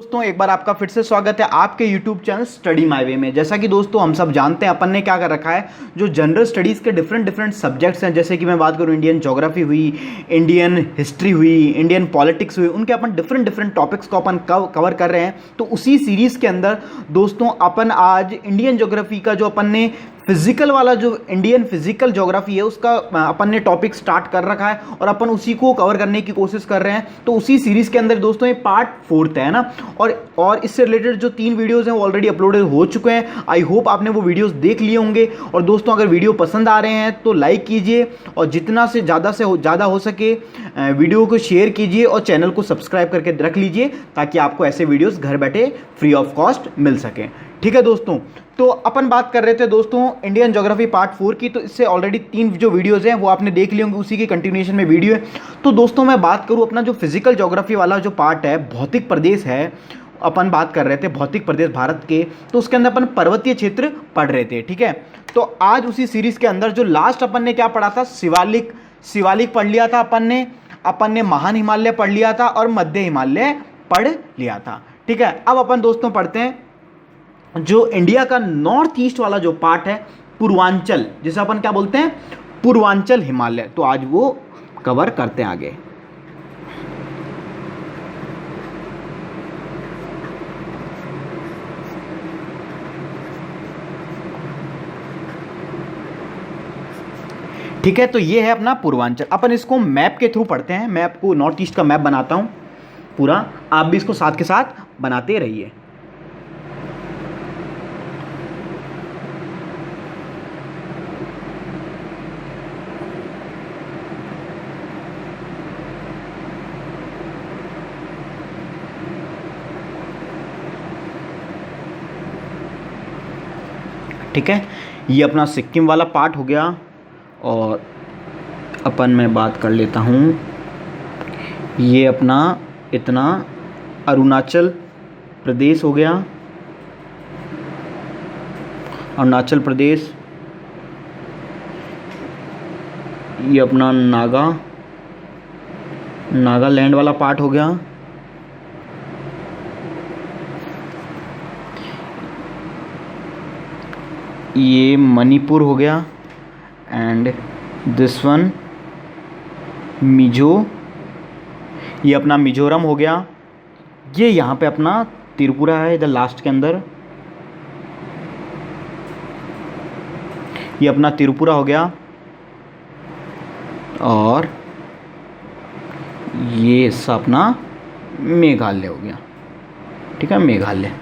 दोस्तों एक बार आपका फिर से स्वागत है आपके YouTube channel study my way में। जैसा कि दोस्तों हम सब जानते हैं अपन ने क्या कर रखा है, जो जनरल स्टडीज़ के डिफरेंट सब्जेक्ट्स हैं, जैसे कि मैं बात करूं इंडियन ज्योग्राफी हुई, इंडियन हिस्ट्री हुई, इंडियन पॉलिटिक्स हुई, उनके अपन डिफरेंट टॉपिक्स को अपन कवर कर रहे हैं। तो उसी सीरीज़ के अंदर दोस्तों अपन आज इंडियन ज्योग्राफी का जो अपन ने फिजिकल वाला जो इंडियन फिजिकल ज्योग्राफी है उसका अपन ने टॉपिक स्टार्ट कर रखा है और अपन उसी को कवर करने की कोशिश कर रहे हैं। तो उसी सीरीज़ के अंदर दोस्तों ये पार्ट 4 है ना, और इससे रिलेटेड जो 3 वीडियोस हैं वो ऑलरेडी अपलोडेड हो चुके हैं। आई होप आपने वो वीडियोस देख लिए होंगे। और दोस्तों अगर वीडियो पसंद आ रहे हैं तो लाइक कीजिए और जितना से ज़्यादा हो सके वीडियो को शेयर कीजिए और चैनल को सब्सक्राइब करके रख लीजिए ताकि आपको ऐसे वीडियोस घर बैठे फ्री ऑफ कॉस्ट मिल सकें। ठीक है दोस्तों, तो अपन बात कर रहे थे दोस्तों इंडियन ज्योग्राफी पार्ट 4 की। तो इससे ऑलरेडी 3 जो वीडियोस हैं वो आपने देख लिए होंगे, उसी की कंटिन्यूएशन में वीडियो है। तो दोस्तों मैं बात करूं अपना जो फिजिकल ज्योग्राफी वाला जो पार्ट है, भौतिक प्रदेश है, अपन बात कर रहे थे भौतिक प्रदेश भारत के, तो उसके अंदर अपन पर्वतीय क्षेत्र पढ़ रहे थे। ठीक है, तो आज उसी सीरीज के अंदर जो लास्ट अपन ने क्या पढ़ा था, शिवालिक पढ़ लिया था अपन ने महान हिमालय पढ़ लिया था और मध्य हिमालय पढ़ लिया था। ठीक है, अब अपन दोस्तों पढ़ते हैं जो इंडिया का नॉर्थ ईस्ट वाला जो पार्ट है, पूर्वांचल, जिसे अपन क्या बोलते हैं, पूर्वांचल हिमालय। तो आज वो कवर करते हैं आगे। ठीक है, तो ये है अपना पूर्वांचल। अपन इसको मैप के थ्रू पढ़ते हैं। मैं आपको नॉर्थ ईस्ट का मैप बनाता हूं पूरा, आप भी इसको साथ के साथ बनाते रहिए। ठीक है, ये अपना सिक्किम वाला पार्ट हो गया। और अपन मैं बात कर लेता हूँ, ये अपना इतना अरुणाचल प्रदेश हो गया, अरुणाचल प्रदेश। ये अपना नागालैंड वाला पार्ट हो गया। ये मणिपुर हो गया एंड दिस वन ये अपना मिजोरम हो गया। ये यहाँ पे अपना त्रिपुरा है इधर लास्ट के अंदर, ये अपना त्रिपुरा हो गया। और ये सब अपना मेघालय हो गया। ठीक है, मेघालय।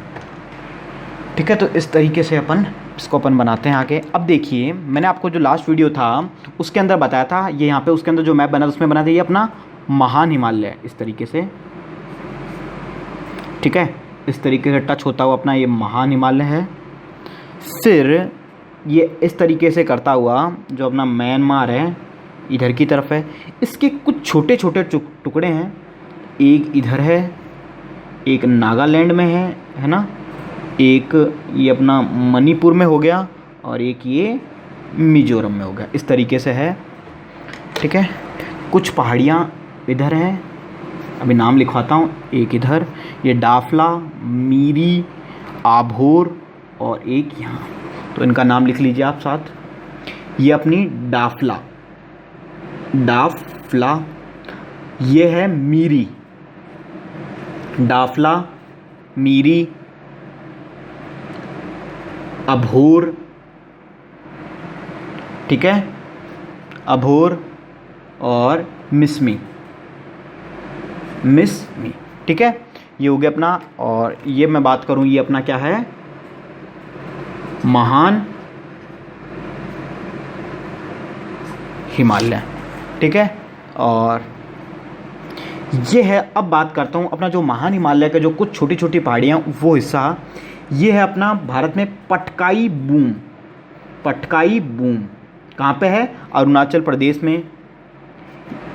ठीक है, तो इस तरीके से इसको अपन बनाते हैं आगे। अब देखिए, मैंने आपको जो लास्ट वीडियो था उसके अंदर बताया था, ये यहाँ पे उसके अंदर जो मैप बना था उसमें बना था ये अपना महान हिमालय, इस तरीके से। ठीक है, इस तरीके से टच होता हुआ अपना ये महान हिमालय है। फिर ये इस तरीके से करता हुआ जो अपना म्यांमार है इधर की तरफ है। इसके कुछ छोटे टुकड़े हैं, एक इधर है, एक नागालैंड में है ना, एक ये अपना मणिपुर में हो गया और एक ये मिजोरम में हो गया। इस तरीके से है। ठीक है, कुछ पहाड़ियाँ इधर हैं, अभी नाम लिखवाता हूँ। एक इधर ये डाफला, मीरी, आभोर और एक यहाँ, तो इनका नाम लिख लीजिए आप साथ। ये अपनी डाफला, ये है मीरी, डाफला, मीरी, अभोर। ठीक है, अभोर और मिसमी। ठीक है, ये हो गया अपना। और ये मैं बात करूं, ये अपना क्या है, महान हिमालय। ठीक है, और ये है, अब बात करता हूं अपना जो महान हिमालय का जो कुछ छोटी पहाड़ियां वो हिस्सा, ये है अपना भारत में पटकाई बूम। कहाँ पे है, अरुणाचल प्रदेश में।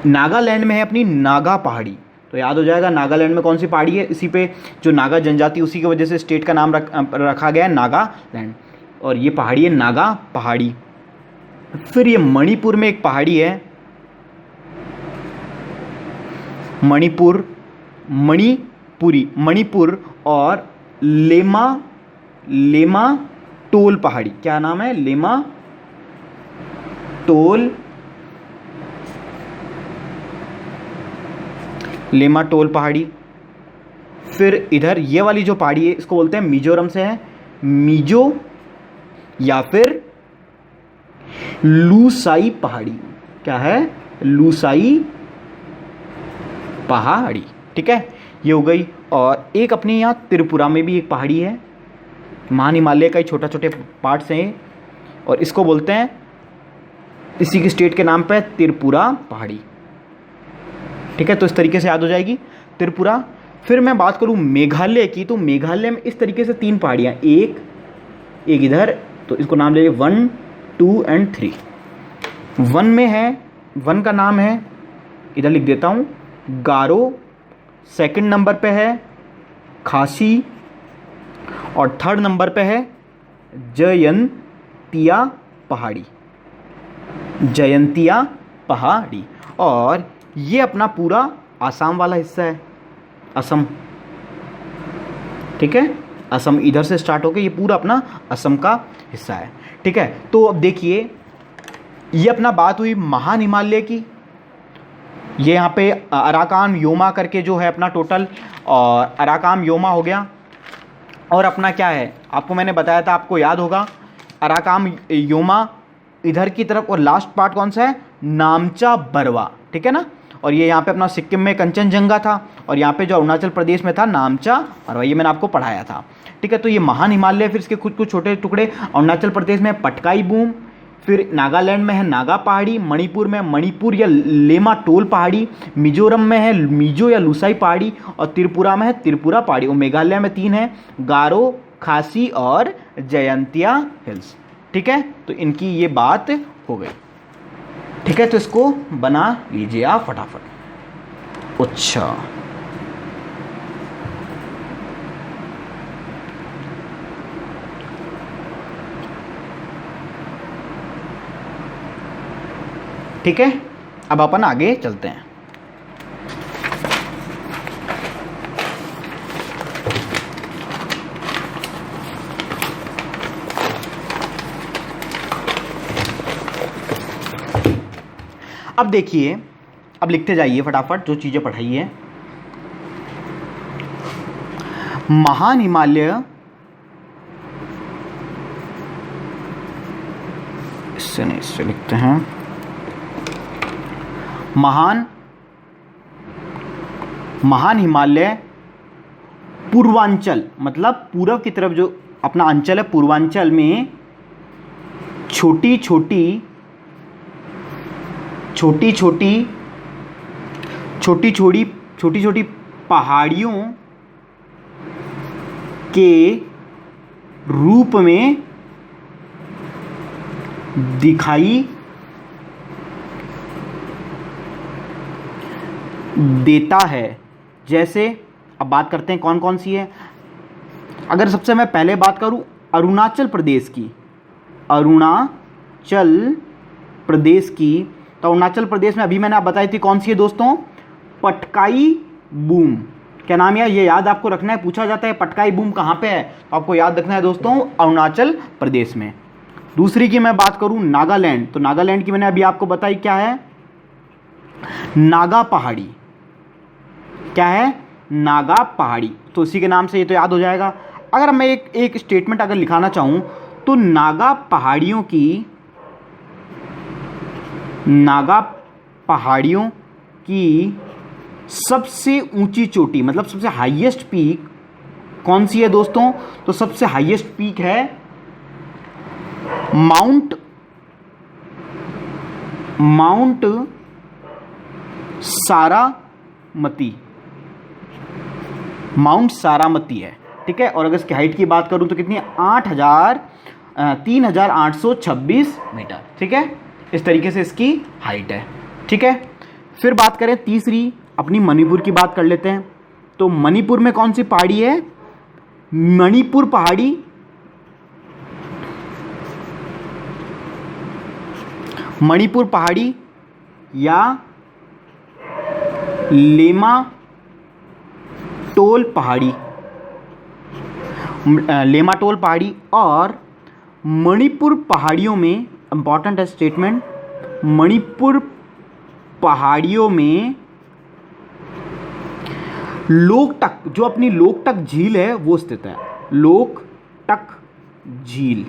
नागालैंड में है अपनी नागा पहाड़ी। तो याद हो जाएगा नागालैंड में कौन सी पहाड़ी है, इसी पे जो नागा जनजाति, उसी की वजह से स्टेट का नाम रखा गया है नागालैंड। और ये पहाड़ी है नागा पहाड़ी। फिर ये मणिपुर में एक पहाड़ी है, मणिपुर, पुरी मणिपुर और लेमा टोल पहाड़ी, क्या नाम है, लेमा टोल पहाड़ी। फिर इधर ये वाली जो पहाड़ी है इसको बोलते हैं मिजोरम से है, मिजो या फिर लूसाई पहाड़ी, क्या है, लूसाई पहाड़ी, ठीक है, ये हो गई। और एक अपने यहाँ त्रिपुरा में भी एक पहाड़ी है, महान हिमालय का ही छोटा छोटे पार्ट्स हैं और इसको बोलते हैं, इसी की स्टेट के नाम पे त्रिपुरा पहाड़ी, ठीक है। तो इस तरीके से याद हो जाएगी त्रिपुरा। फिर मैं बात करूँ मेघालय की, तो मेघालय में इस तरीके से 3 पहाड़ियाँ, एक इधर, तो इसको नाम ले 1 2 एंड 3। 1 में है, 1 का नाम है, इधर लिख देता हूँ, गारो। सेकंड नंबर पे है खासी और थर्ड नंबर पे है जयंतिया पहाड़ी, जयंतिया पहाड़ी। और ये अपना पूरा आसाम वाला हिस्सा है, असम, ठीक है, असम इधर से स्टार्ट होकर ये पूरा अपना असम का हिस्सा है, ठीक है। तो अब देखिए ये अपना बात हुई महान हिमालय की, ये यहाँ पे अराकान योमा करके जो है अपना टोटल, और अराकान योमा हो गया। और अपना क्या है, आपको मैंने बताया था, आपको याद होगा, अराकान योमा इधर की तरफ, और लास्ट पार्ट कौन सा है, नामचा बरवा, ठीक है ना। और ये यहाँ पे अपना सिक्किम में कंचनजंगा था, और यहाँ पे जो अरुणाचल प्रदेश में था नामचा बरवा, ये मैंने आपको पढ़ाया था, ठीक है। तो ये महान हिमालय, फिर इसके कुछ छोटे टुकड़े, अरुणाचल प्रदेश में पटकाई बूम, फिर नागालैंड में है नागा पहाड़ी, मणिपुर में मणिपुर या लेमा टोल पहाड़ी, मिजोरम में है मिजो या लुसाई पहाड़ी, और त्रिपुरा में है त्रिपुरा पहाड़ी, और मेघालय में 3 है, गारो, खासी और जयंतिया हिल्स, ठीक है। तो इनकी ये बात हो गई, ठीक है। तो इसको बना लीजिए आप फटाफट। अच्छा, ठीक है, अब अपन आगे चलते हैं। अब देखिए, अब लिखते जाइए फटाफट जो चीजें पढ़ाई है। महान हिमालय, इससे नहीं, इससे लिखते हैं, महान हिमालय पूर्वांचल, मतलब पूर्व की तरफ जो अपना अंचल है, पूर्वांचल में छोटी छोटी पहाड़ियों के रूप में दिखाई देता है। जैसे अब बात करते हैं कौन कौन सी है। अगर सबसे मैं पहले बात करूं अरुणाचल प्रदेश की, तो अरुणाचल प्रदेश में अभी मैंने आप बताई थी कौन सी है दोस्तों, पटकाई बूम। क्या नाम है ये याद आपको रखना है, पूछा जाता है पटकाई बूम कहाँ पे है, तो आपको याद रखना है दोस्तों अरुणाचल प्रदेश में। दूसरी की मैं बात करूं नागालैंड, तो नागालैंड की मैंने अभी आपको बताई क्या है, नागा पहाड़ी। क्या है, नागा पहाड़ी, तो इसी के नाम से ये तो याद हो जाएगा। अगर मैं एक स्टेटमेंट अगर लिखाना चाहूं तो नागा पहाड़ियों की सबसे ऊंची चोटी, मतलब सबसे हाईएस्ट पीक कौन सी है दोस्तों, तो सबसे हाईएस्ट पीक है माउंट सारामती है, ठीक है। और अगर इसकी हाइट की बात करूं तो कितनी है, 3826 मीटर, ठीक है। इस तरीके से इसकी हाइट है, ठीक है। फिर बात करें तीसरी अपनी मणिपुर की बात कर लेते हैं। तो मणिपुर में कौन सी पहाड़ी है, मणिपुर पहाड़ी या लेमा टोल पहाड़ी, लेमाटोल पहाड़ी। और मणिपुर पहाड़ियों में, इंपॉर्टेंट है स्टेटमेंट, मणिपुर पहाड़ियों में लोकटक, जो अपनी लोकटक झील है वो स्थित है। लोकटक झील,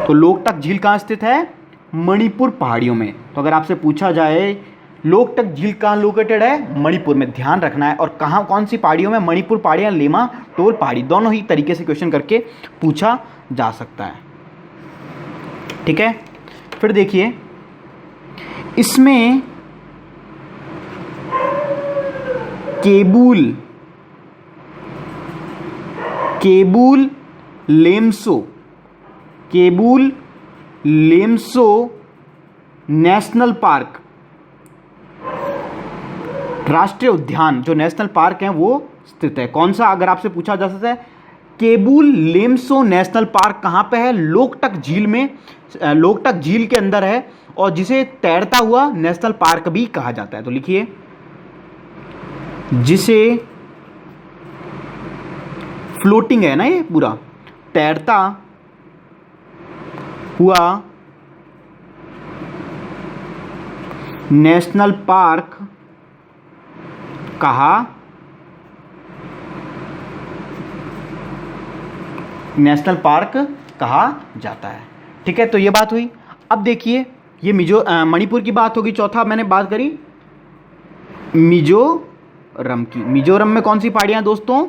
तो लोकटक झील कहाँ स्थित है? मणिपुर पहाड़ियों में। तो अगर आपसे पूछा जाए लोकटक झील कहाँ लोकेटेड है? मणिपुर में, ध्यान रखना है। और कहाँ, कौन सी पहाड़ियों में? मणिपुर पहाड़ियाँ, लेमाटोल पहाड़ी, दोनों ही तरीके से क्वेश्चन करके पूछा जा सकता है। ठीक है, फिर देखिए इसमें केबुल लेम्सो नेशनल पार्क, राष्ट्रीय उद्यान, जो नेशनल पार्क है वो स्थित है। कौन सा? अगर आपसे पूछा जा सकता है केबुल लेम्सो नेशनल पार्क कहाँ पे है? लोकटक झील में, लोकटक झील के अंदर है, और जिसे तैरता हुआ नेशनल पार्क भी कहा जाता है। तो लिखिए, जिसे फ्लोटिंग है ना, ये पूरा तैरता हुआ नेशनल पार्क कहा जाता है। ठीक है, तो ये बात हुई। अब देखिए ये मणिपुर की बात होगी। चौथा मैंने बात करी मिजोरम की। मिजोरम में कौन सी पहाड़ियां दोस्तों?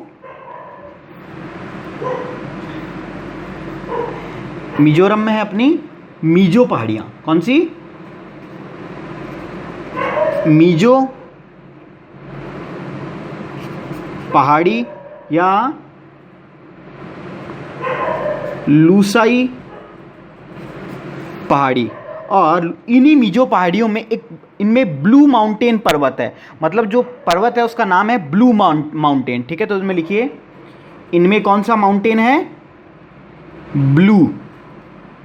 मिजोरम में है अपनी मिजो पहाड़ियां। कौन सी? मिजो पहाड़ी या लूसाई पहाड़ी। और इन्हीं मिजो पहाड़ियों में इनमें ब्लू माउंटेन पर्वत है, मतलब जो पर्वत है उसका नाम है ब्लू माउंटेन। ठीक है, तो इसमें लिखिए इनमें कौन सा माउंटेन है?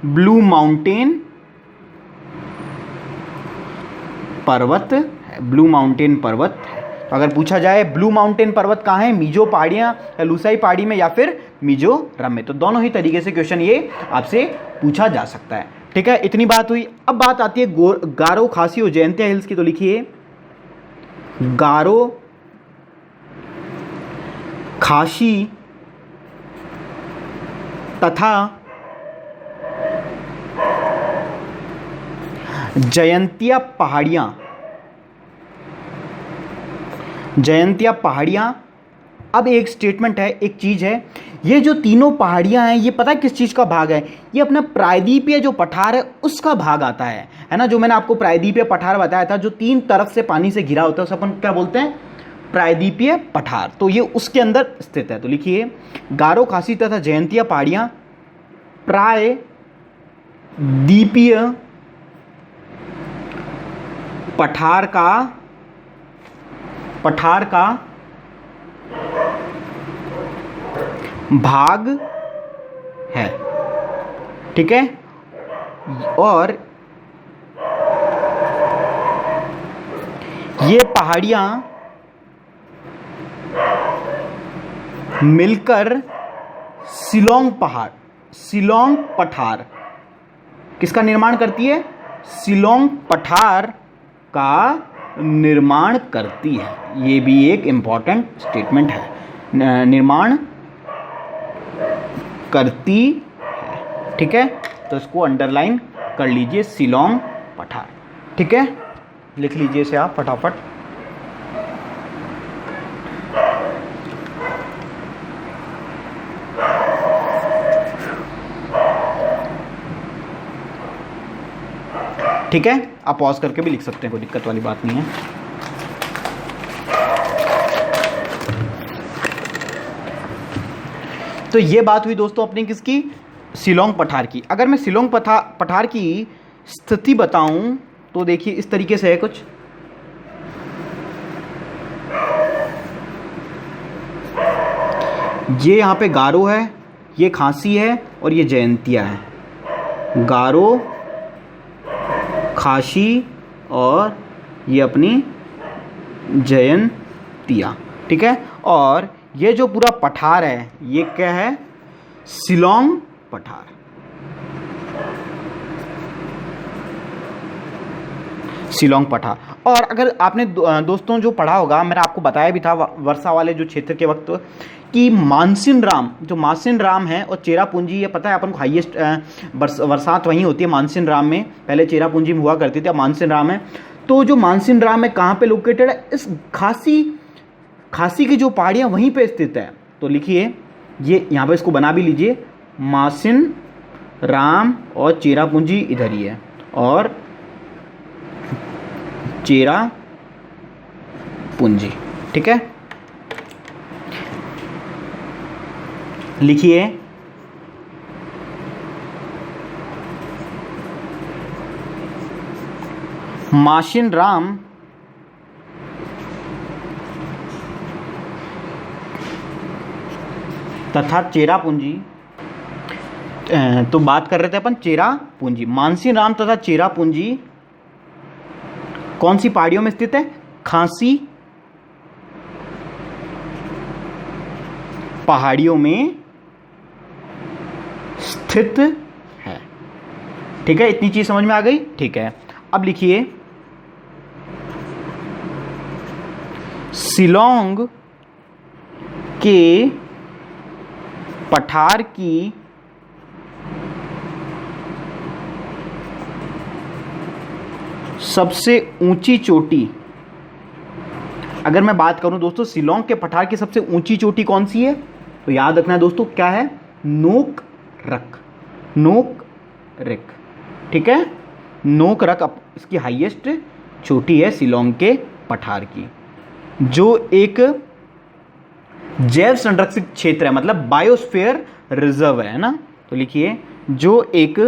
ब्लू माउंटेन पर्वत है, ब्लू माउंटेन पर्वत है। तो अगर पूछा जाए ब्लू माउंटेन पर्वत कहाँ है? मिजो पहाड़ियाँ या लूसाई पहाड़ी में या फिर मिजोरम में। तो दोनों ही तरीके से क्वेश्चन ये आपसे पूछा जा सकता है। ठीक है, इतनी बात हुई। अब बात आती है गारो, खासी और जयंतिया हिल्स की। तो लिखिए गारो, खासी तथा जयंतिया पहाड़ियाँ। अब एक स्टेटमेंट है, एक चीज़ है, ये जो तीनों पहाड़ियाँ हैं ये पता है किस चीज़ का भाग है? ये अपना प्रायद्वीपीय जो पठार है उसका भाग आता है ना। जो मैंने आपको प्रायद्वीपीय पठार बताया था, जो तीन तरफ से पानी से घिरा होता है, उसे अपन क्या बोलते हैं? प्रायद्वीपीय पठार। तो ये उसके अंदर स्थित है। तो लिखिए गारो, खासी तथा जयंतिया पहाड़ियाँ प्रायद्वीपीय पठार का भाग है। ठीक है, और ये पहाड़ियां मिलकर शिलोंग पठार किसका निर्माण करती है? शिलोंग पठार का निर्माण करती है। ये भी एक इंपॉर्टेंट स्टेटमेंट है, निर्माण करती है। ठीक है, तो इसको अंडरलाइन कर लीजिए, शिलोंग पठार। ठीक है, लिख लीजिए इसे आप फटाफट। ठीक है, आप पॉज करके भी लिख सकते हैं, कोई दिक्कत वाली बात नहीं है। तो ये बात हुई दोस्तों अपनी किसकी? शिलोंग पठार की। अगर मैं शिलोंग पठार की स्थिति बताऊं तो देखिए इस तरीके से है कुछ। ये यहाँ पे गारो है, ये खासी है और ये जयंतिया है। गारो, खासी और ये अपनी जयंतिया। ठीक है। और ये जो पूरा पठार है ये क्या है, शिलोंग पठार। शिलोंग पठार। और अगर आपने दोस्तों जो पढ़ा होगा, मैंने आपको बताया भी था वर्षा वाले जो क्षेत्र के वक्त, कि मानसिन राम, जो मानसिन राम है और चेरापूंजी, ये पता है अपन को हाईएस्ट बरसात वहीं होती है मानसिन राम में। पहले चेरापूंजी में हुआ करती थी, अब मानसिन राम है। तो जो मानसिन राम है कहाँ पे लोकेटेड है, इस खासी की जो पहाड़ियाँ वहीं पे स्थित है। तो लिखिए ये यहाँ पे, इसको बना भी लीजिए, मानसिन राम और चेरापूंजी इधर ही है, और चेरापूंजी, ठीक है। लिखिए माशिन राम तथा चेरापूंजी, तो बात कर रहे थे अपन चेरापूंजी। मानसिन राम तथा चेरापूंजी कौन सी पहाड़ियों में स्थित है, खासी पहाड़ियों में स्थित है, ठीक है। इतनी चीज समझ में आ गई, ठीक है। अब लिखिए शिलोंग के पठार की सबसे ऊंची चोटी, अगर मैं बात करूं दोस्तों शिलोंग के पठार की सबसे ऊंची चोटी कौन सी है, तो याद रखना है दोस्तों क्या है, नोक रक, नोक रक, ठीक है। नोक रक इसकी हाईएस्ट चोटी है शिलोंग के पठार की, जो एक जैव संरक्षित क्षेत्र है, मतलब बायोस्फीयर रिजर्व है ना। तो लिखिए जो एक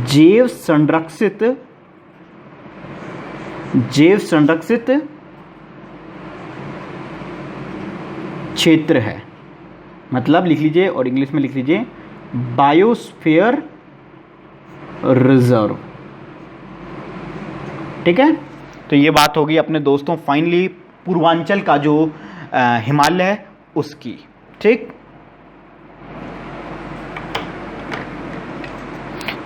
जैव संरक्षित क्षेत्र है, मतलब लिख लीजिए और इंग्लिश में लिख लीजिए बायोस्फीयर रिजर्व, ठीक है। तो ये बात होगी अपने दोस्तों फाइनली पूर्वांचल का जो हिमालय है उसकी, ठीक।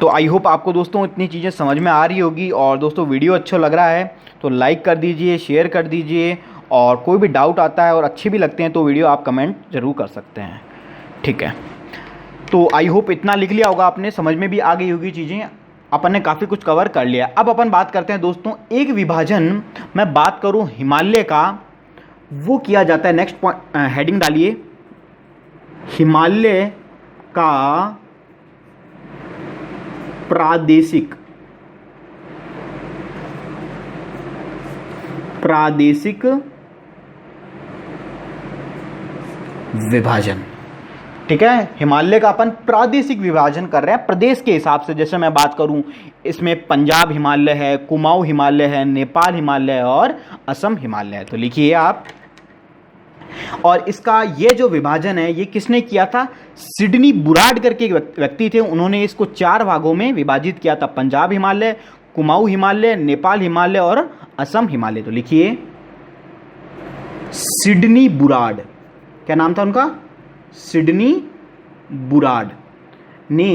तो आई होप आपको दोस्तों इतनी चीज़ें समझ में आ रही होगी। और दोस्तों वीडियो अच्छा लग रहा है तो लाइक कर दीजिए, शेयर कर दीजिए, और कोई भी डाउट आता है और अच्छे भी लगते हैं तो वीडियो आप कमेंट ज़रूर कर सकते हैं, ठीक है। तो आई होप इतना लिख लिया होगा आपने, समझ में भी आ गई होगी चीज़ें, अपन ने काफ़ी कुछ कवर कर लिया। अब अपन बात करते हैं दोस्तों एक विभाजन, मैं बात करूं हिमालय का, वो किया जाता है, नेक्स्ट पॉइंट हेडिंग डालिए, हिमालय का प्रादेशिक विभाजन, ठीक है। हिमालय का अपन प्रादेशिक विभाजन कर रहे हैं प्रदेश के हिसाब से। जैसे मैं बात करूं इसमें पंजाब हिमालय है, कुमाऊं हिमालय है, नेपाल हिमालय है और असम हिमालय है। तो लिखिए आप, और इसका ये जो विभाजन है ये किसने किया था, सिडनी बुराड करके एक व्यक्ति थे, उन्होंने इसको 4 भागों में विभाजित किया था, पंजाब हिमालय, कुमाऊं हिमालय, नेपाल हिमालय और असम हिमालय। तो लिखिए सिडनी बुराड, क्या नाम था उनका, सिडनी बुराड ने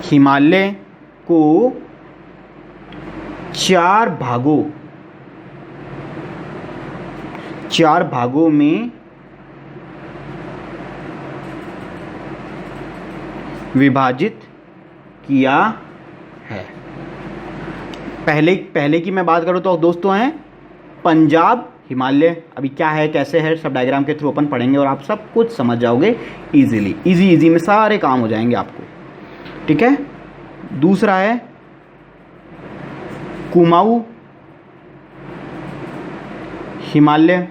हिमालय को 4 भागों में विभाजित किया है। पहले की मैं बात करूं तो दोस्तों हैं पंजाब हिमालय, अभी क्या है कैसे है सब डायग्राम के थ्रू अपन पढ़ेंगे और आप सब कुछ समझ जाओगे इजीली, इजी में सारे काम हो जाएंगे आपको, ठीक है। दूसरा है Kumaon Himalaya,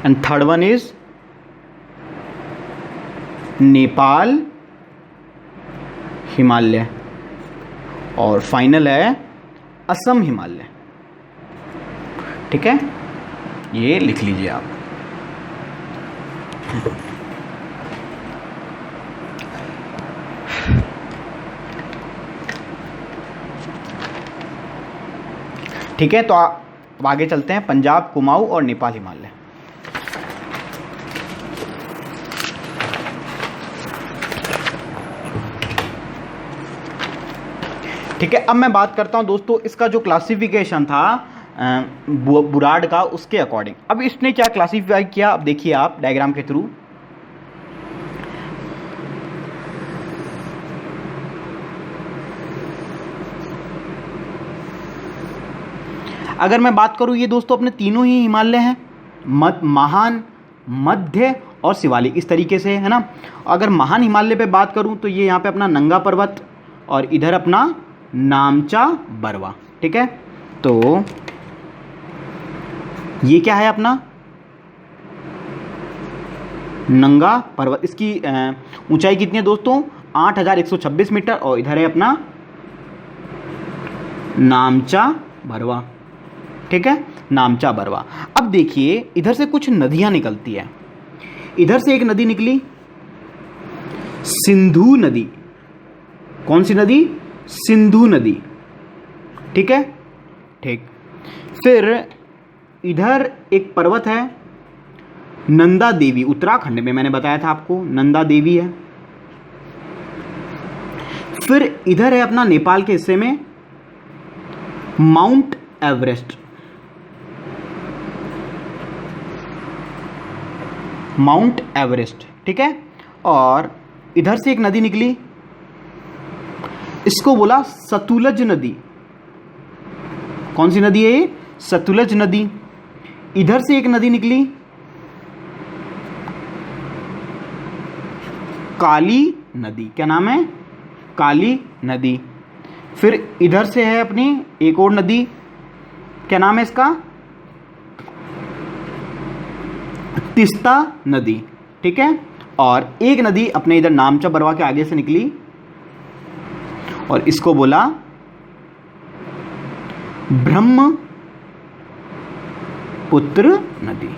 and third one is Nepal Himalaya, और फाइनल है असम हिमालय, ठीक है। ये लिख लीजिए आप। ठीक है, तो अब आगे चलते हैं, पंजाब, कुमाऊं और नेपाल हिमालय। ठीक है, अब मैं बात करता हूं दोस्तों इसका जो क्लासिफिकेशन था बुराड़ का, उसके अकॉर्डिंग। अब इसने क्या क्लासिफाई किया, अब देखिए आप डायग्राम के थ्रू। अगर मैं बात करूं, ये दोस्तों अपने तीनों ही हिमालय हैं, महान, मध्य और शिवालिक, इस तरीके से है ना। अगर महान हिमालय पे बात करूं तो ये यहाँ पे अपना नंगा पर्वत और इधर अपना नामचा बरवा। ठीक है, तो ये क्या है अपना नंगा पर्वत, इसकी ऊंचाई कितनी है दोस्तों, 8126 मीटर, और इधर है अपना नामचा बरवा। ठीक है, नामचा बरवा। अब देखिए इधर से कुछ नदियां निकलती है, इधर से एक नदी निकली सिंधु नदी। कौन सी नदी, सिंधु नदी। ठीक है, ठीक। फिर इधर एक पर्वत है नंदा देवी, उत्तराखंड में, मैंने बताया था आपको नंदा देवी है। फिर इधर है अपना नेपाल के हिस्से में माउंट एवरेस्ट, माउंट एवरेस्ट। ठीक है, और इधर से एक नदी निकली, इसको बोला सतलुज नदी। कौन सी नदी है ये, सतलुज नदी। इधर से एक नदी निकली काली नदी, क्या नाम है, काली नदी। फिर इधर से है अपनी एक और नदी, क्या नाम है इसका, तिस्ता नदी। ठीक है, और एक नदी अपने इधर नामचा बरवा के आगे से निकली और इसको बोला ब्रह्मपुत्र नदी।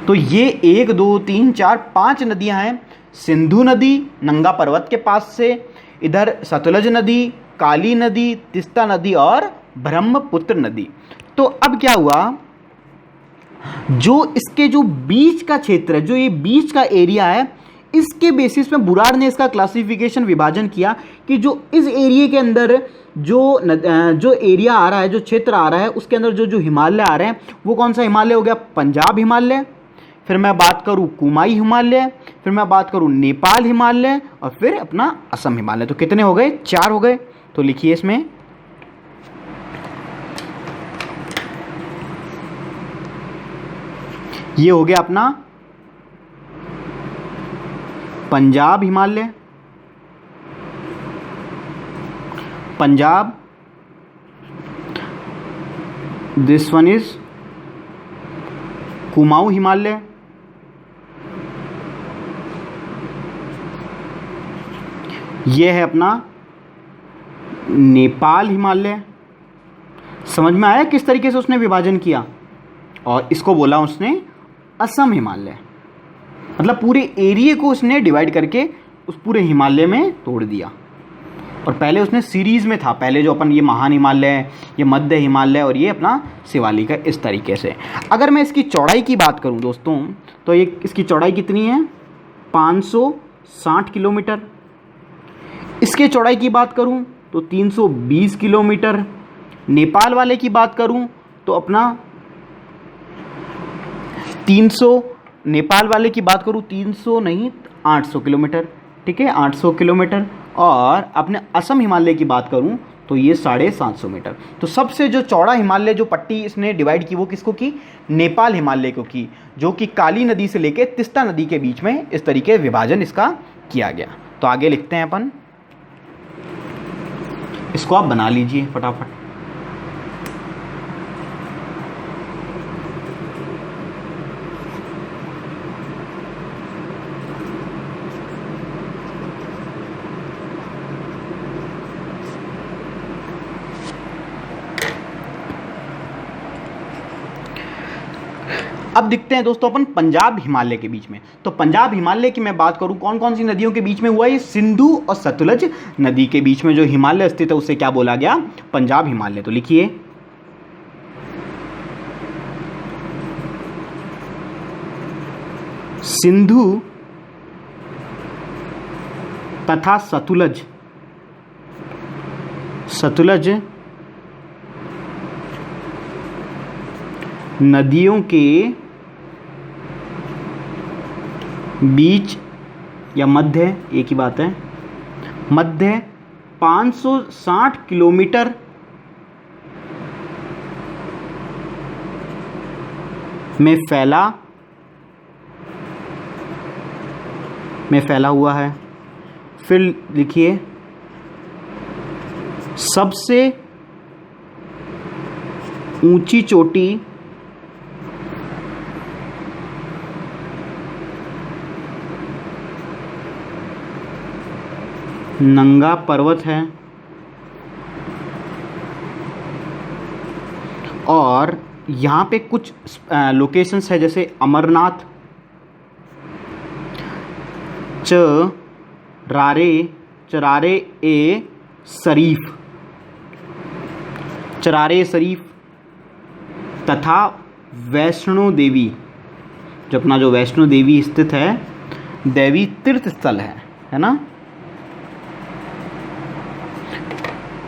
तो ये 1 2 3 4 5 नदियां हैं, सिंधु नदी नंगा पर्वत के पास से, इधर सतलुज नदी, काली नदी, तिस्ता नदी और ब्रह्मपुत्र नदी। तो अब क्या हुआ, जो इसके जो बीच का क्षेत्र है, जो ये बीच का एरिया है, इसके बेसिस में बुराड़ ने इसका क्लासिफिकेशन विभाजन किया कि जो इस एरिया के अंदर जो एरिया आ रहा है, जो क्षेत्र आ रहा है, उसके अंदर जो हिमालय आ रहे हैं, वो कौन सा हिमालय हो गया, पंजाब हिमालय। फिर मैं बात करूं कुमाई हिमालय, फिर मैं बात करूं नेपाल हिमालय, और फिर अपना असम हिमालय। तो कितने हो गए, 4 हो गए। तो लिखिए इसमें ये हो गया अपना Punjab Himalaya, Punjab, this one is Kumaon Himalaya, ये है अपना नेपाल हिमालय। समझ में आया किस तरीके से उसने विभाजन किया, और इसको बोला उसने असम हिमालय। मतलब पूरे एरिया को उसने डिवाइड करके उस पूरे हिमालय में तोड़ दिया। और पहले उसने सीरीज में था, पहले जो अपन ये महान हिमालय, ये मध्य हिमालय और ये अपना शिवालिक है, इस तरीके से। अगर मैं इसकी चौड़ाई की बात करूं दोस्तों, तो ये इसकी चौड़ाई कितनी है, 560 किलोमीटर। इसके चौड़ाई की बात करूं तो 320 किलोमीटर। नेपाल वाले की बात करूं तो अपना 300, नेपाल वाले की बात करूं 300 नहीं 800 किलोमीटर। ठीक है, 800 किलोमीटर। और अपने असम हिमालय की बात करूं तो ये 750 मीटर। तो सबसे जो चौड़ा हिमालय जो पट्टी इसने डिवाइड की, वो किसको की, नेपाल हिमालय को की, जो कि काली नदी से लेके तिस्ता नदी के बीच में इस तरीके विभाजन इसका किया गया। तो आगे लिखते हैं अपन, इसको आप बना लीजिए फटाफट। अब दिखते हैं दोस्तों अपन पंजाब हिमालय के बीच में। तो पंजाब हिमालय की मैं बात करूं, कौन कौन सी नदियों के बीच में हुआ, ये सिंधु और सतलुज नदी के बीच में जो हिमालय स्थित है उसे क्या बोला गया, पंजाब हिमालय। तो लिखिए सिंधु तथा सतलज नदियों के बीच या मध्य, एक ही बात है, मध्य 560 किलोमीटर में फैला हुआ है। फिर लिखिए सबसे ऊंची चोटी नंगा पर्वत है और यहाँ पे कुछ लोकेशंस है जैसे अमरनाथ, चरारे ए शरीफ तथा वैष्णो देवी, जो अपना जो वैष्णो देवी स्थित है, देवी तीर्थ स्थल है ना,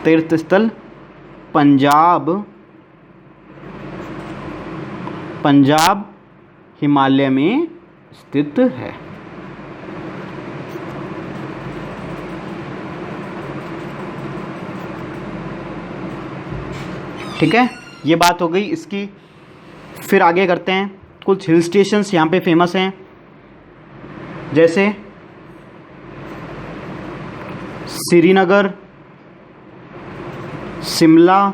तीर्थ स्थल पंजाब हिमालय में स्थित है। ठीक है, ये बात हो गई इसकी। फिर आगे करते हैं, कुछ हिल स्टेशंस यहाँ पे फेमस हैं, जैसे श्रीनगर, शिमला,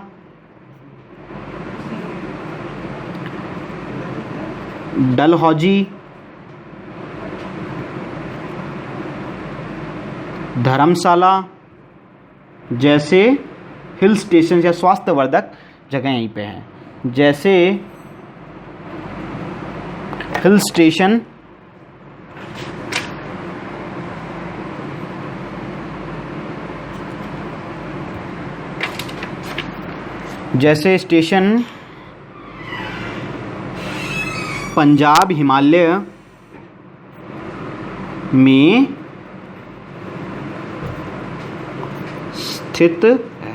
डलहौजी, धर्मशाला जैसे हिल स्टेशन या स्वास्थ्यवर्धक जगह यहीं पे हैं। जैसे हिल स्टेशन पंजाब हिमालय में स्थित है।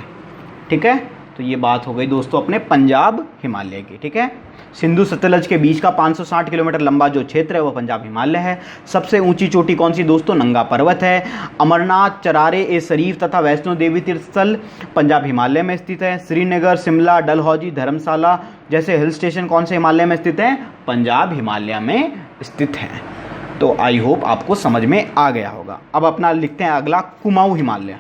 ठीक है, तो ये बात हो गई दोस्तों अपने पंजाब हिमालय की। ठीक है, सिंधु सतलज के बीच का 560 किलोमीटर लंबा जो क्षेत्र है वो पंजाब हिमालय है। सबसे ऊंची चोटी कौन सी दोस्तों? नंगा पर्वत है। अमरनाथ, चरारे ए शरीफ तथा वैष्णो देवी तीर्थ स्थल पंजाब हिमालय में स्थित है। श्रीनगर, शिमला, डलहौजी, धर्मशाला जैसे हिल स्टेशन कौन से हिमालय में स्थित हैं? पंजाब हिमालय में स्थित हैं। तो आई होप आपको समझ में आ गया होगा। अब अपना लिखते हैं अगला, कुमाऊं हिमालय।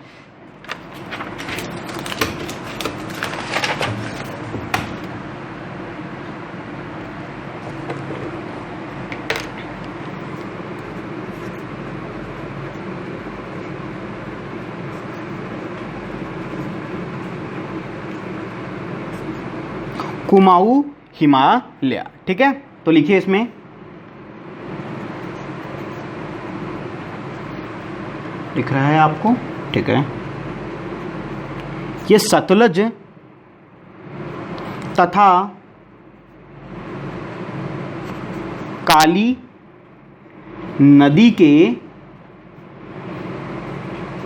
कुमाऊं हिमालय। ठीक है, तो लिखिए इसमें दिख रहा है आपको। ठीक है, ये सतलज तथा काली नदी के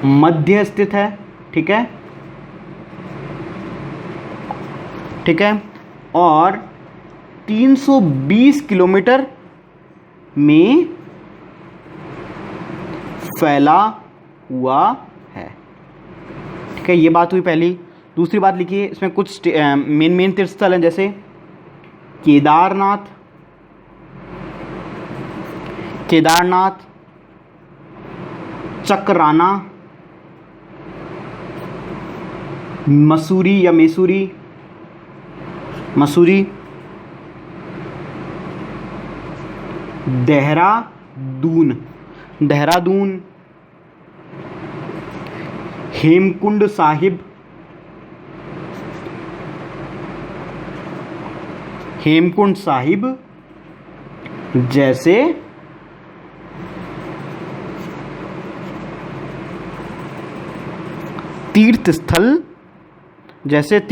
मध्य स्थित है। ठीक है, ठीक है, और 320 किलोमीटर में फैला हुआ है। ठीक है, ये बात हुई पहली। दूसरी बात लिखिए, इसमें कुछ मेन तीर्थ स्थल हैं, जैसे केदारनाथ, चक्राना, मसूरी, देहरादून, हेमकुंड साहिब जैसे तीर्थ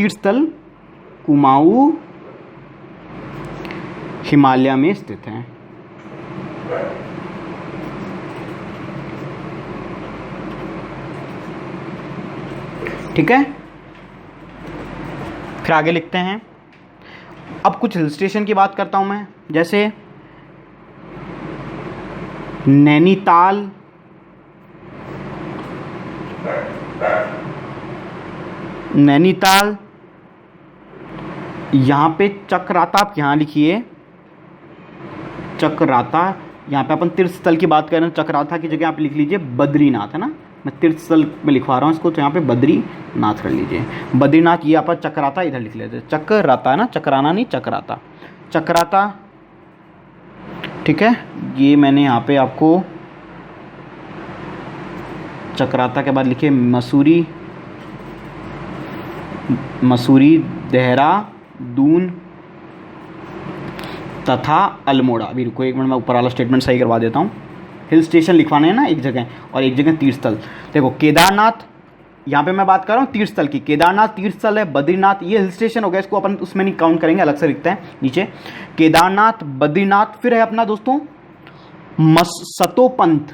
स्थल कुमाऊं हिमालय में स्थित हैं। ठीक है, फिर आगे लिखते हैं। अब कुछ हिल स्टेशन की बात करता हूं मैं, जैसे नैनीताल, नैनीताल, यहाँ पे चक्राता, आप यहाँ लिखिए चक्राता। यहाँ पे अपन तीर्थ स्थल की बात कर रहे हैं, चक्राता की जगह आप लिख लीजिए बद्रीनाथ, है ना, मैं तीर्थ स्थल में लिखवा रहा हूँ इसको, तो यहाँ पे बद्रीनाथ कर लीजिए। बद्रीनाथ ये आप चक्राता इधर लिख लेते, चक्राता है ना, चक्राना नहीं, चक्राता, चक्राता। ठीक है, ये मैंने यहाँ पे आपको चक्राता के बाद लिखे मसूरी, मसूरी, देहरादून तथा अल्मोड़ा। अभी रुको एक मिनट, मैं ऊपर वाला स्टेटमेंट सही करवा देता हूँ। हिल स्टेशन लिखवाने हैं ना एक जगह, और एक जगह तीर्थ स्थल। देखो केदारनाथ, यहाँ पे मैं बात कर रहा हूँ तीर्थ स्थल की, केदारनाथ तीर्थ स्थल है, बद्रीनाथ ये हिल स्टेशन हो गया, इसको अपन उसमें नहीं काउंट करेंगे, अलग से लिखते हैं नीचे। केदारनाथ, बद्रीनाथ, फिर है अपना दोस्तों सतोपंथ।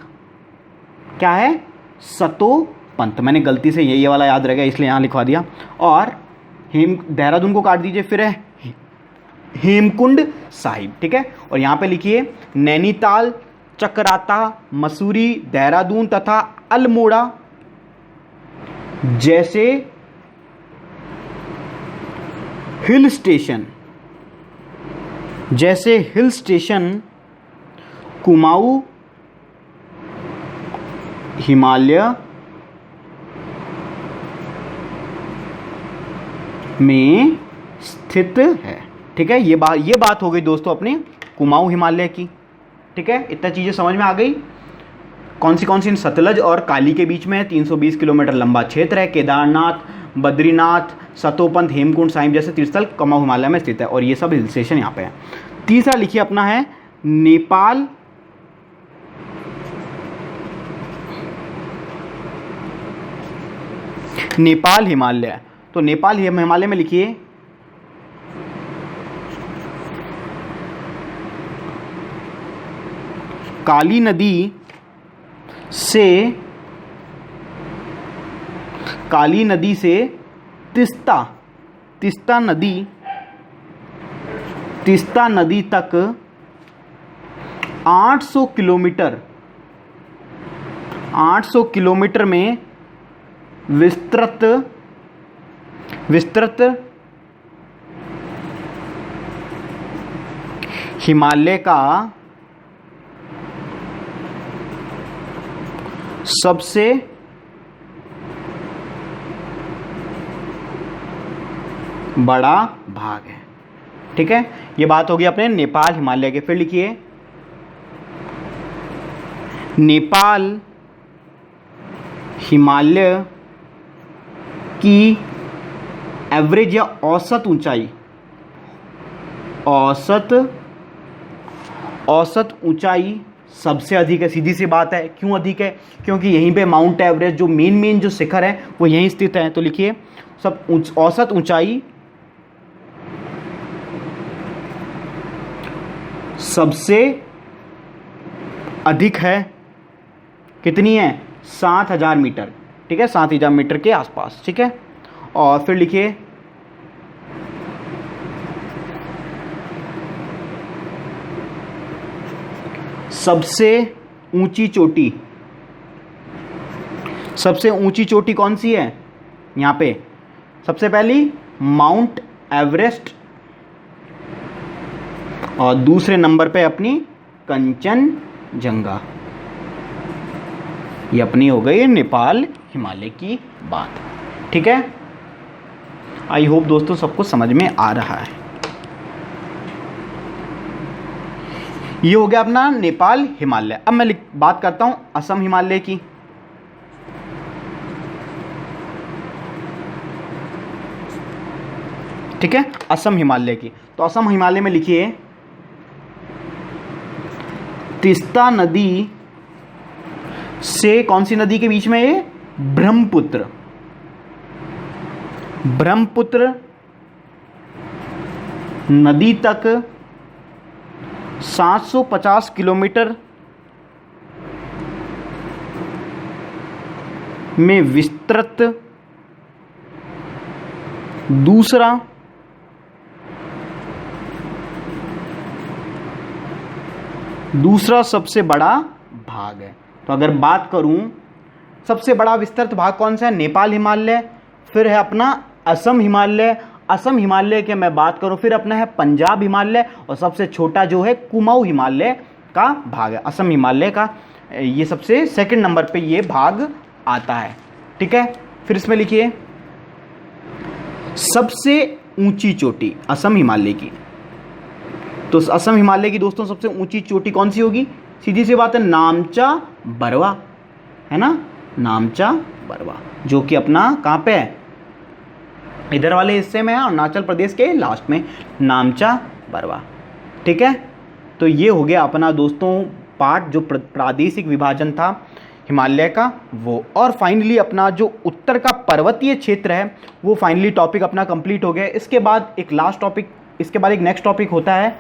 क्या है? सतोपंथ। मैंने गलती से ये वाला याद रह गया इसलिए यहाँ लिखवा दिया। और देहरादून को काट दीजिए, फिर है हेमकुंड साहिब। ठीक है, और यहाँ पे लिखिए नैनीताल, चक्राता, मसूरी, देहरादून तथा अल्मोड़ा जैसे हिल स्टेशन, जैसे हिल स्टेशन कुमाऊं हिमालय में स्थित है। ठीक है, ये बात हो गई दोस्तों अपनी कुमाऊं हिमालय की। ठीक है, इतना चीज़ें समझ में आ गई। कौन सी सतलज और काली के बीच में 320 किलोमीटर लंबा क्षेत्र है। केदारनाथ, बद्रीनाथ, सतोपंथ, हेमकुंड साहिब जैसे तीर्थस्थल कुमाऊं हिमालय में स्थित है, और ये सब हिल स्टेशन यहाँ पे है। तीसरा लिखिए अपना है नेपाल, नेपाल हिमालय। तो नेपाल हिमालय में लिखिए काली नदी से तीस्ता नदी तक 800 किलोमीटर में विस्तृत हिमालय का सबसे बड़ा भाग है। ठीक है, ये बात होगी अपने नेपाल हिमालय के। फिर लिखिए नेपाल हिमालय की एवरेज या औसत ऊंचाई सबसे अधिक है। सीधी सी बात है, क्यों अधिक है? क्योंकि यहीं पे माउंट एवरेस्ट जो मेन जो शिखर है वो यहीं स्थित है। तो लिखिए औसत ऊंचाई सबसे अधिक है। कितनी है? 7000 मीटर। ठीक है, 7000 मीटर के आसपास। ठीक है, और फिर लिखिए सबसे ऊंची चोटी कौन सी है? यहाँ पे सबसे पहली माउंट एवरेस्ट, और दूसरे नंबर पे अपनी कंचनजंगा। ये अपनी हो गई नेपाल हिमालय की बात। ठीक है, आई होप दोस्तों सबको समझ में आ रहा है। ये हो गया अपना नेपाल हिमालय। अब मैं बात करता हूं असम हिमालय की। ठीक है, असम हिमालय की। तो असम हिमालय में लिखिए तीस्ता नदी से कौन सी नदी के बीच में? ये ब्रह्मपुत्र नदी तक 750 किलोमीटर में विस्तृत दूसरा सबसे बड़ा भाग है। तो अगर बात करूं सबसे बड़ा विस्तृत भाग कौन सा है, नेपाल हिमालय, फिर है अपना असम हिमालय, असम हिमालय के मैं बात करूं फिर अपना है पंजाब हिमालय, और सबसे छोटा जो है कुमाऊं हिमालय का भाग है, असम हिमालय का ये सबसे सेकंड नंबर पे ये भाग आता है। ठीक है, फिर इसमें लिखिए सबसे ऊंची चोटी असम हिमालय की। तो असम हिमालय की दोस्तों सबसे ऊंची चोटी कौन सी होगी, सीधी सी बात है नामचा बरवा, है ना, नामचा बरवा, जो कि अपना कहाँ पे है, इधर वाले हिस्से में है, अरुणाचल प्रदेश के लास्ट में नामचा बरवा। ठीक है, तो ये हो गया अपना दोस्तों पार्ट जो प्रादेशिक विभाजन था हिमालय का वो। और फाइनली अपना जो उत्तर का पर्वतीय क्षेत्र है वो फाइनली टॉपिक अपना कंप्लीट हो गया। इसके बाद एक लास्ट टॉपिक, इसके बाद एक नेक्स्ट टॉपिक होता है,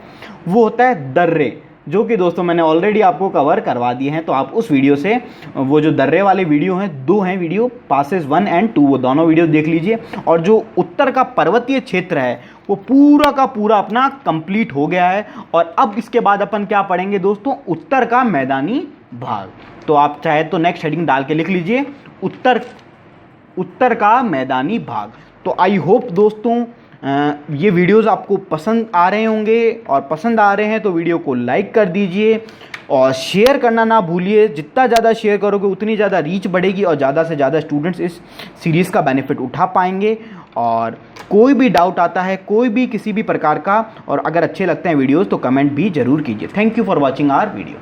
वो होता है दर्रे, जो कि दोस्तों मैंने ऑलरेडी आपको कवर करवा दिए हैं। तो आप उस वीडियो से वो जो दर्रे वाले वीडियो हैं, 2 हैं वीडियो, पासेस 1 और 2, वो दोनों वीडियो देख लीजिए। और जो उत्तर का पर्वतीय क्षेत्र है वो पूरा का पूरा अपना कंप्लीट हो गया है। और अब इसके बाद अपन क्या पढ़ेंगे दोस्तों, उत्तर का मैदानी भाग। तो आप चाहे तो नेक्स्ट हेडिंग डाल के लिख लीजिए उत्तर का मैदानी भाग। तो आई होप दोस्तों ये वीडियोस आपको पसंद आ रहे होंगे, और पसंद आ रहे हैं तो वीडियो को लाइक कर दीजिए और शेयर करना ना भूलिए। जितना ज़्यादा शेयर करोगे उतनी ज़्यादा रीच बढ़ेगी और ज़्यादा से ज़्यादा स्टूडेंट्स इस सीरीज़ का बेनिफिट उठा पाएंगे। और कोई भी डाउट आता है, कोई भी किसी भी प्रकार का, और अगर अच्छे लगते हैं वीडियोज़ तो कमेंट भी ज़रूर कीजिए। Thank you for watching our video.